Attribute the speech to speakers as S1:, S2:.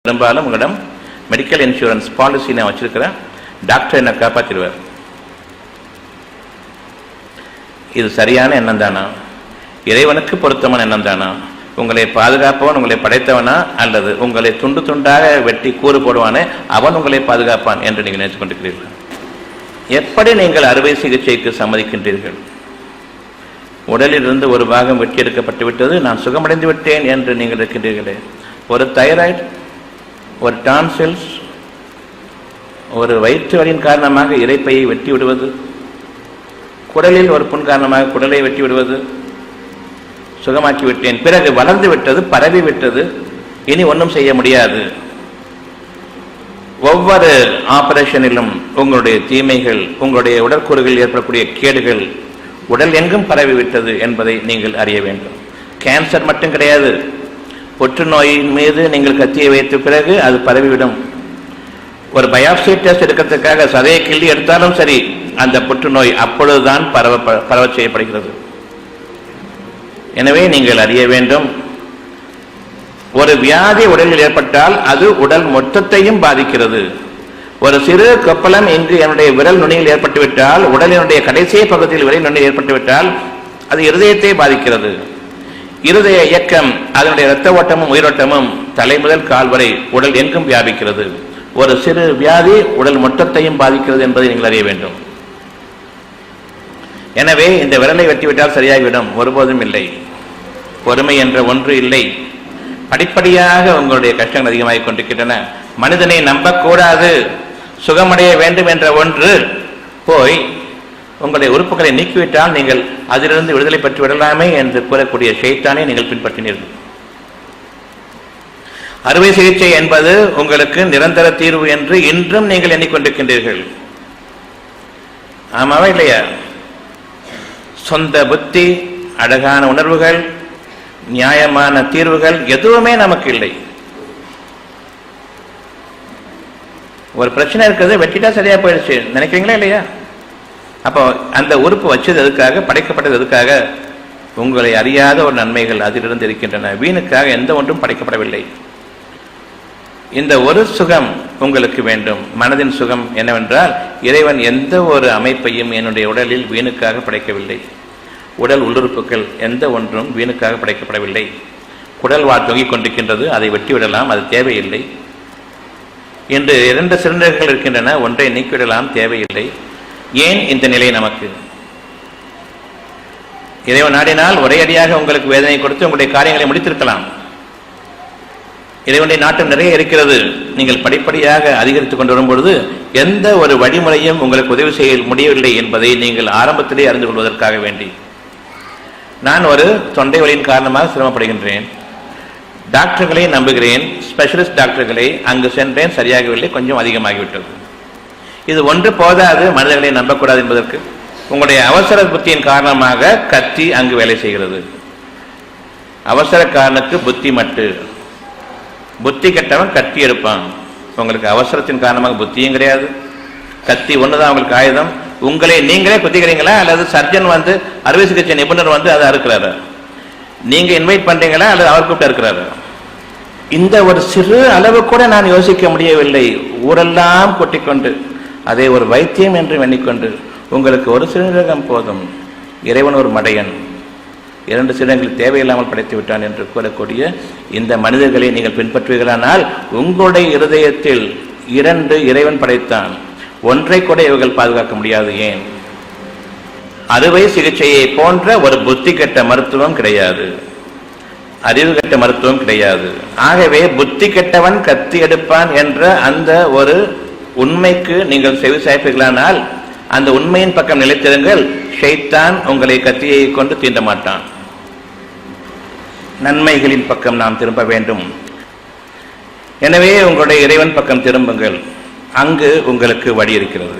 S1: பெரும்பாலும் உங்களிடம் medical insurance policy நான் வச்சிருக்கிறேன், டாக்டர் என்னை காப்பாற்றிடுவார். இது சரியான எண்ணம் தானா? இறைவனுக்கு பொருத்தமான எண்ணம் தானா? உங்களை பாதுகாப்பவன் உங்களை படைத்தவனா, அல்லது உங்களை துண்டு துண்டாக வெட்டி கூறு போடுவானே அவன் உங்களை பாதுகாப்பான் என்று நீங்கள் நினைத்துக் கொண்டிருக்கிறீர்கள்? எப்படி நீங்கள் அறுவை சிகிச்சைக்கு சம்மதிக்கின்றீர்கள்? உடலிலிருந்து ஒரு பாகம் வெட்டி எடுக்கப்பட்டு விட்டது, நான் சுகமடைந்து விட்டேன் என்று நீங்கள் இருக்கின்றீர்களே. ஒரு தைராய்டு, ஒரு டான்சில்ஸ், ஒரு வயிற்று வலியின் காரணமாக இரைப்பையை வெட்டி விடுவது, குடலில் ஒரு புண் காரணமாக குடலை வெட்டி விடுவது, சுகமாக்கி விட்டேன், பிறகு வளர்ந்து விட்டது, பரவி விட்டது, இனி ஒன்றும் செய்ய முடியாது. ஒவ்வொரு ஆபரேஷனிலும் உங்களுடைய தீமைகள், உங்களுடைய உடற்கூறுகளில் ஏற்படக்கூடிய கேடுகள் உடல் எங்கும் பரவிவிட்டது என்பதை நீங்கள் அறிய வேண்டும். கேன்சர் மட்டும் கிடையாது, புற்றுநோயின் மீது நீங்கள் கத்தியை வைத்த பிறகு அது பரவிவிடும். ஒரு பயாப்சி டெஸ்ட் எடுக்கிறதுக்காக சதையை கிள்ளி எடுத்தாலும் சரி, அந்த புற்றுநோய் அப்பொழுதுதான் பரவ செய்யப்படுகிறது. எனவே நீங்கள் அறிய வேண்டும், ஒரு வியாதி உடலில் ஏற்பட்டால் அது உடல் மொத்தத்தையும் பாதிக்கிறது. ஒரு சிறு கொப்பளம் இங்கு என்னுடைய விரல் நுனியில் ஏற்பட்டுவிட்டால், உடலினுடைய கடைசி பகுதியில் விரல் நுனியில் ஏற்பட்டுவிட்டால் அது இருதயத்தை பாதிக்கிறது. இருதய இயக்கம், அதனுடைய இரத்த ஓட்டமும் உயிரோட்டமும் தலை முதல் கால் வரை உடல் எங்கும் வியாபிக்கிறது. ஒரு சிறு வியாதி உடல் மொத்தத்தையும் பாதிக்கிறது என்பதை நீங்கள் அறிய வேண்டும். எனவே இந்த விரலை வெட்டிவிட்டால் சரியாகிவிடும், ஒருபோதும் இல்லை. பொறுமை என்ற ஒன்று இல்லை. படிப்படியாக உங்களுடைய கஷ்டங்கள் அதிகமாகிக் கொண்டிருக்கின்றன. மனிதனை நம்பக்கூடாது, சுகமடைய வேண்டும் என்ற ஒன்று போய் உங்களுடைய உறுப்புகளை நீக்கிவிட்டால் நீங்கள் அதிலிருந்து விடுதலை பெற்று விடலாமே என்று கூறக்கூடிய ஷைத்தானை நீங்கள் பின்பற்றினீர்கள். அறுவை சிகிச்சை என்பது உங்களுக்கு நிரந்தர தீர்வு என்று இன்றும் நீங்கள் எண்ணிக்கொண்டிருக்கின்றீர்கள். ஆமாவா இல்லையா? சொந்த புத்தி, அழகான உணர்வுகள், நியாயமான தீர்வுகள் எதுவுமே நமக்கு இல்லை. ஒரு பிரச்சனை இருக்கிறது, வெட்டிட்டா சரியா போயிடுச்சு நினைக்கிறீங்களா இல்லையா? அப்போ அந்த உறுப்பு வச்சது எதுக்காக, படைக்கப்பட்டது எதுக்காக? உங்களை அறியாத ஒரு நன்மைகள் அதிலிருந்து இருக்கின்றன. வீணுக்காக எந்த ஒன்றும் படைக்கப்படவில்லை. இந்த ஒரு சுகம் உங்களுக்கு வேண்டும், மனதின் சுகம் என்னவென்றால், இறைவன் எந்த ஒரு அமைப்பையும் என்னுடைய உடலில் வீணுக்காக படைக்கவில்லை. உடல் உள்ளுறுப்புகள் எந்த ஒன்றும் வீணுக்காக படைக்கப்படவில்லை. குடல் தொங்கிக் கொண்டிருக்கின்றது, அதை வெட்டிவிடலாம், அது தேவையில்லை. இன்று 2 சிலிண்டர்கள் இருக்கின்றன, ஒன்றை நீக்கிவிடலாம், தேவையில்லை. ஏன் இந்த நிலை நமக்கு? இறைவன் நாடினால் ஒரே அடியாக உங்களுக்கு வேதனை கொடுத்து உங்களுடைய காரியங்களை முடித்திருக்கலாம். இறைவனுடைய நாட்டம் நிறைய இருக்கிறது. நீங்கள் படிப்படியாக அதிகரித்துக் கொண்டு வரும்பொழுது எந்த ஒரு வழிமுறையும் உங்களுக்கு உதவி செய்ய முடியவில்லை என்பதை நீங்கள் ஆரம்பத்திலே அறிந்து கொள்வதற்காக வேண்டி, நான் ஒரு தொண்டை வலியின் காரணமாக சிரமப்படுகின்றேன், டாக்டர்களை நம்புகிறேன், ஸ்பெஷலிஸ்ட் டாக்டர்களை, அங்கு சென்றேன், சரியாகவில்லை, கொஞ்சம் அதிகமாகிவிட்டது. இது ஒன்று போதாது மனிதர்களை நம்பக்கூடாது என்பதற்கு. உங்களுடைய அவசர புத்தியின் காரணமாக கத்தி அங்கு வேலை செய்கிறது. அவசரக்காரனுக்கு புத்தி மட்டு, புத்தி கெட்டவன் கத்தி எடுப்பான். உங்களுக்கு அவசரத்தின் காரணமாக புத்தியும் கிடையாது, கத்தி ஒண்ணுதான் உங்களுக்கு ஆயுதம். உங்களை நீங்களே குத்திக்கிறீங்களா, அல்லது சர்ஜன் வந்து அறுவை சிகிச்சை நிபுணர் வந்து அதை அறுக்கிறாரு? நீங்க இன்வைட் பண்றீங்களா, அல்லது அவர் கூப்பிட்டு இருக்கிறாரு? இந்த ஒரு சிறு அளவு கூட நான் யோசிக்க முடியவில்லை. ஊரெல்லாம் கொட்டிக்கொண்டு அதை ஒரு வைத்தியம் என்று எண்ணிக்கொண்டு, உங்களுக்கு ஒரு சிறுநீரகம் போதும், இறைவன் ஒரு மடையன், 2 சிறுநீரகங்கள் தேவையில்லாமல் படைத்து விட்டான் என்று கூறக்கூடிய இந்த மனிதர்களை நீங்கள் பின்பற்றுவீர்களானால், உங்களுடைய இருதயத்தில் 2 இறைவன் படைத்தான், ஒன்றை கூட இவர்கள் பாதுகாக்க முடியாது. ஏன்? அறுவை சிகிச்சையை போன்ற ஒரு புத்தி கெட்ட மருத்துவம் கிடையாது, அறிவு கெட்ட மருத்துவம் கிடையாது. ஆகவே புத்தி கெட்டவன் கத்தி எடுப்பான் என்ற அந்த ஒரு உண்மைக்கு நீங்கள் செவி சாய்ப்பீர்களானால், அந்த உண்மையின் பக்கம் நிலைத்திருங்கள். ஷைத்தான் உங்களை கத்தியை கொண்டு தீண்ட மாட்டான். நன்மைகளின் பக்கம் நாம் திரும்ப வேண்டும். எனவே உங்களுடைய இறைவன் பக்கம் திரும்புங்கள், அங்கு உங்களுக்கு வழி இருக்கிறது.